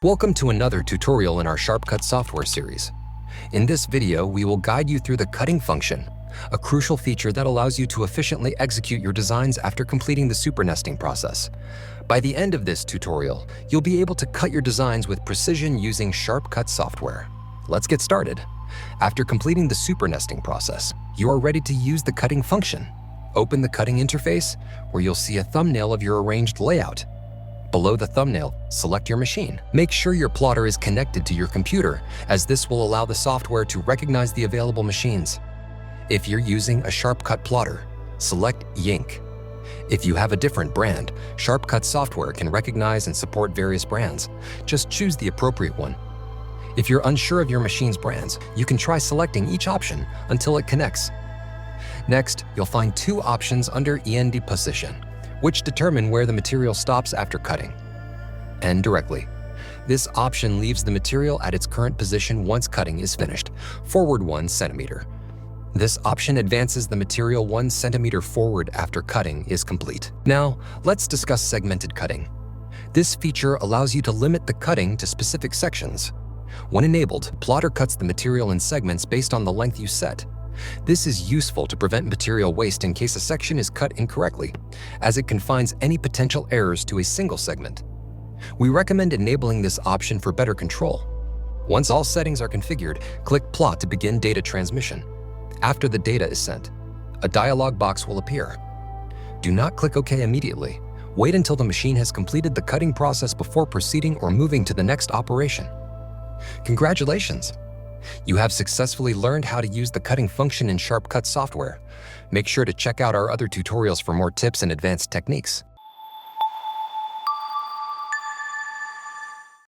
Welcome to another tutorial in our Sharpcut software series. In this video, we will guide you through the cutting function, a crucial feature that allows you to efficiently execute your designs after completing the supernesting process. By the end of this tutorial, you'll be able to cut your designs with precision using Sharpcut software. Let's get started. After completing the supernesting process, you are ready to use the cutting function. Open the cutting interface, where you'll see a thumbnail of your arranged layout. Below the thumbnail, select your machine. Make sure your plotter is connected to your computer, as this will allow the software to recognize the available machines. If you're using a Sharpcut plotter, select Yink. If you have a different brand, Sharpcut software can recognize and support various brands. Just choose the appropriate one. If you're unsure of your machine's brands, you can try selecting each option until it connects. Next, you'll find two options under End position, which determine where the material stops after cutting. End directly. This option leaves the material at its current position once cutting is finished, forward 1 centimeter. This option advances the material 1 centimeter forward after cutting is complete. Now, let's discuss segmented cutting. This feature allows you to limit the cutting to specific sections. When enabled, Plotter cuts the material in segments based on the length you set. This is useful to prevent material waste in case a section is cut incorrectly, as it confines any potential errors to a single segment. We recommend enabling this option for better control. Once all settings are configured, click Plot to begin data transmission. After the data is sent, a dialog box will appear. Do not click OK immediately. Wait until the machine has completed the cutting process before proceeding or moving to the next operation. Congratulations! You have successfully learned how to use the cutting function in Sharpcut software. Make sure to check out our other tutorials for more tips and advanced techniques.